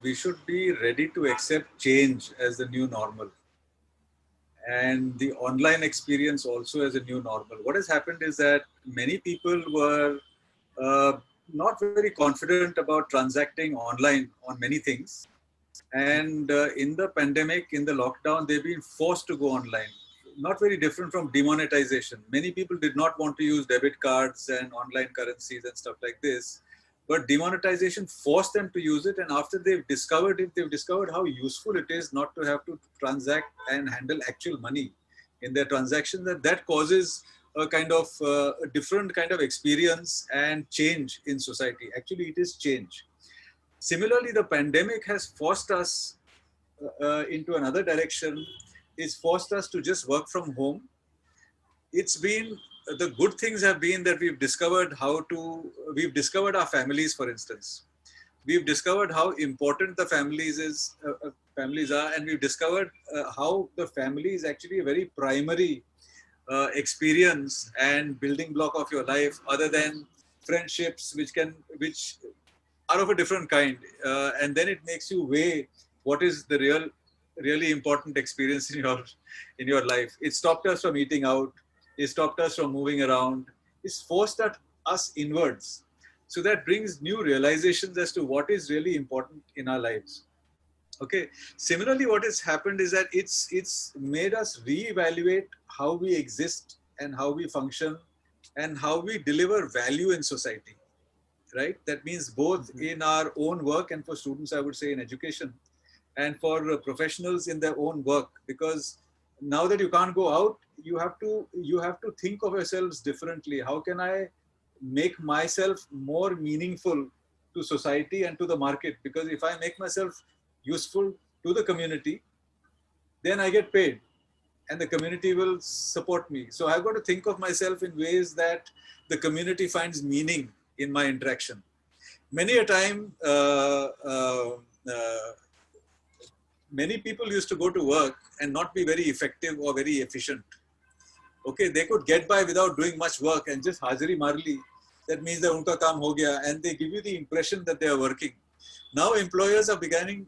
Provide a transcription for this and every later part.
we should be ready to accept change as the new normal, and the online experience also as a new normal. What has happened is that many people were uh, not very confident about transacting online on many things. And in the pandemic, in the lockdown, they've been forced to go online. Not very different from demonetization. Many people did not want to use debit cards and online currencies and stuff like this. But demonetization forced them to use it. And after they've discovered it, they've discovered how useful it is not to have to transact and handle actual money in their transactions. That causes a kind of a different kind of experience and change in society. Actually, it is change. Similarly, the pandemic has forced us into another direction. It's forced us to just work from home. It's been, the good things have been that we've discovered our families, for instance. We've discovered how important the families are, and we've discovered how the family is actually a very primary experience and building block of your life, other than friendships, which are of a different kind, and then it makes you weigh what is the really important experience in your life. It stopped us from eating out. It stopped us from moving around. It's forced us inwards. So that brings new realizations as to what is really important in our lives. Okay. Similarly, what has happened is that it's made us reevaluate how we exist and how we function and how we deliver value in society, right? That means both in our own work and for students, I would say, in education, and for professionals in their own work. Because now that you can't go out, you have to think of yourselves differently. How can I make myself more meaningful to society and to the market? Because if I make myself useful to the community, then I get paid and the community will support me. So I've got to think of myself in ways that the community finds meaning in my interaction. Many a time, many people used to go to work and not be very effective or very efficient. Okay, they could get by without doing much work and just hajri marli. That means that unka kaam ho gaya, and they give you the impression that they are working. Now employers are beginning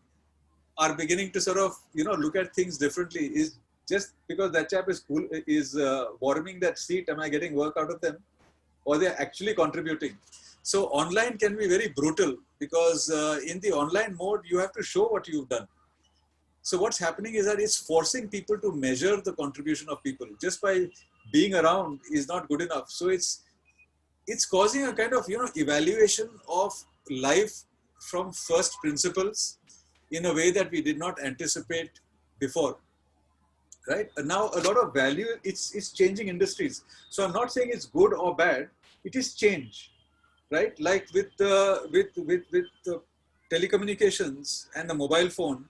to sort of look at things differently. Is just because that chap is cool, is warming that seat, am I getting work out of them, or they're actually contributing? So online can be very brutal, because in the online mode you have to show what you've done. So what's happening is that it's forcing people to measure the contribution of people. Just by being around is not good enough. So it's causing a kind of evaluation of life from first principles in a way that we did not anticipate before, right? And now a lot of value, it's changing industries. So I'm not saying it's good or bad, it is change, right? Like with the telecommunications and the mobile phone,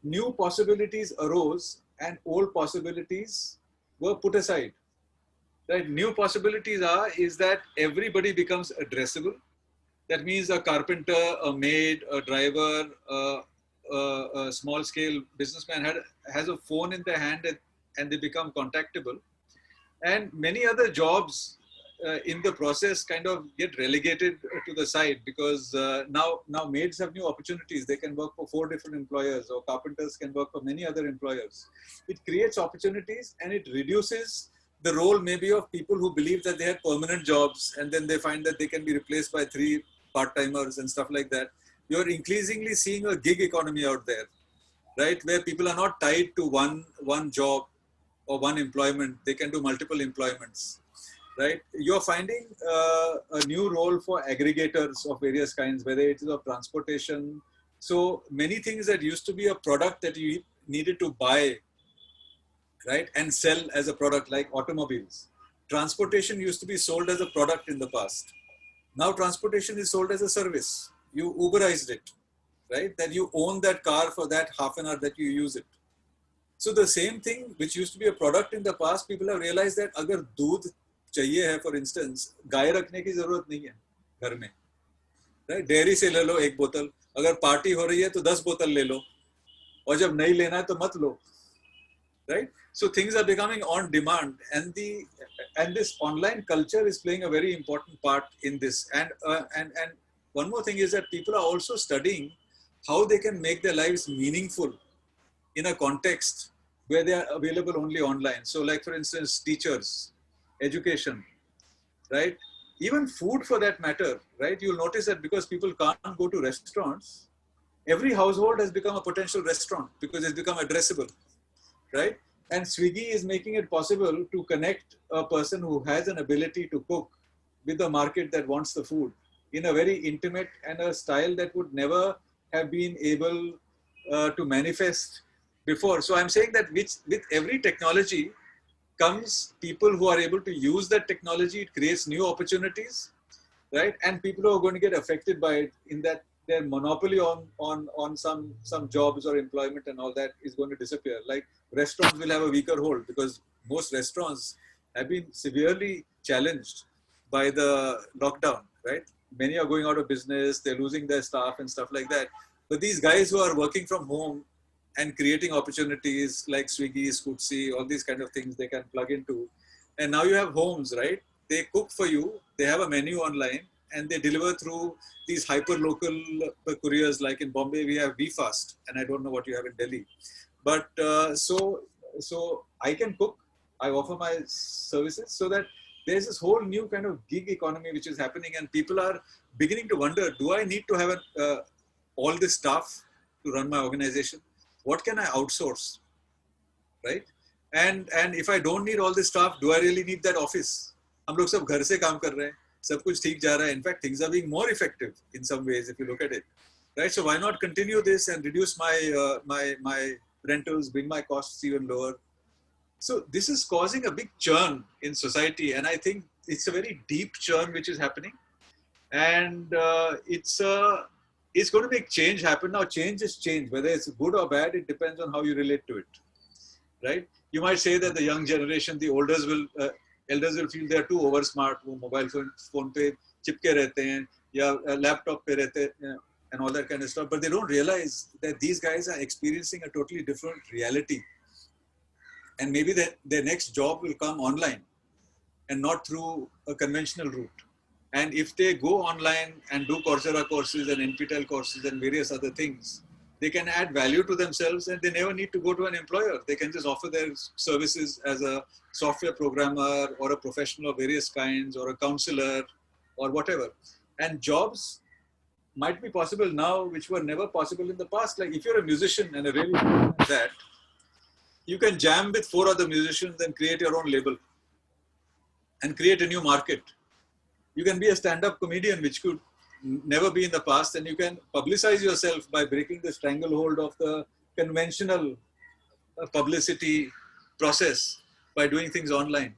new possibilities arose and old possibilities were put aside, right? New possibilities is that everybody becomes addressable. That means a carpenter, a maid, a driver, a small scale businessman has a phone in their hand, and they become contactable. And many other jobs in the process kind of get relegated to the side, because now maids have new opportunities. They can work for 4 different employers, or carpenters can work for many other employers. It creates opportunities, and it reduces the role maybe of people who believe that they have permanent jobs, and then they find that they can be replaced by 3 part-timers and stuff like that. You're increasingly seeing a gig economy out there, right? Where people are not tied to one job or one employment. They can do multiple employments, right? You're finding a new role for aggregators of various kinds, whether it is of transportation. So many things that used to be a product that you needed to buy, right, and sell as a product, like automobiles. Transportation used to be sold as a product in the past. Now transportation is sold as a service. You Uberized it, right? That you own that car for that half an hour that you use it. So the same thing which used to be a product in the past, people have realized that अगर दूध चाहिए है, for instance, गाय रखने की जरूरत नहीं है घर में, right? डेयरी से ले लो 1 बोतल, अगर पार्टी हो रही है तो 10 बोतल ले लो, और जब नहीं लेना है तो मत लो, right? So things are becoming on demand, and this online culture is playing a very important part in this. And one more thing is that people are also studying how they can make their lives meaningful in a context where they are available only online. So like for instance, teachers, education, right? Even food for that matter, right? You'll notice that because people can't go to restaurants, every household has become a potential restaurant because it's become addressable, right? And Swiggy is making it possible to connect a person who has an ability to cook with the market that wants the food in a very intimate and a style that would never have been able to manifest before. So I'm saying that with every technology comes people who are able to use that technology. It creates new opportunities, right? And people who are going to get affected by it in that their monopoly on some jobs or employment and all that is going to disappear. Like restaurants will have a weaker hold because most restaurants have been severely challenged by the lockdown, right? Many are going out of business, they're losing their staff and stuff like that. But these guys who are working from home and creating opportunities like Swiggy, Scootsie, all these kind of things they can plug into. And now you have homes, right? They cook for you, they have a menu online, and they deliver through these hyper local couriers. Like in Bombay, we have VFast, and I don't know what you have in Delhi. But so I can cook, I offer my services so that there's this whole new kind of gig economy which is happening, and people are beginning to wonder, do I need to have all this staff to run my organization? What can I outsource, right? And if I don't need all this staff, do I really need that office? हम लोग सब घर से काम कर रहे हैं, सब कुछ ठीक जा रहा है. In fact, things are being more effective in some ways if you look at it, right? So why not continue this and reduce my rentals, bring my costs even lower? So this is causing a big churn in society, and I think it's a very deep churn which is happening, and it's going to make change happen. Now, change is change. Whether it's good or bad, it depends on how you relate to it, right? You might say that the young generation, the elders will feel they are too over smart. वो mobile phone पे चिपके रहते हैं या laptop पे रहते हैं and all that kind of stuff. But they don't realize that these guys are experiencing a totally different reality. And maybe their next job will come online and not through a conventional route. And if they go online and do Coursera courses and NPTEL courses and various other things, they can add value to themselves and they never need to go to an employer. They can just offer their services as a software programmer or a professional of various kinds or a counselor or whatever. And jobs might be possible now, which were never possible in the past. Like if you're a musician and a really good at that, you can jam with 4 other musicians and create your own label and create a new market. You can be a stand-up comedian, which could never be in the past, and you can publicize yourself by breaking the stranglehold of the conventional publicity process by doing things online.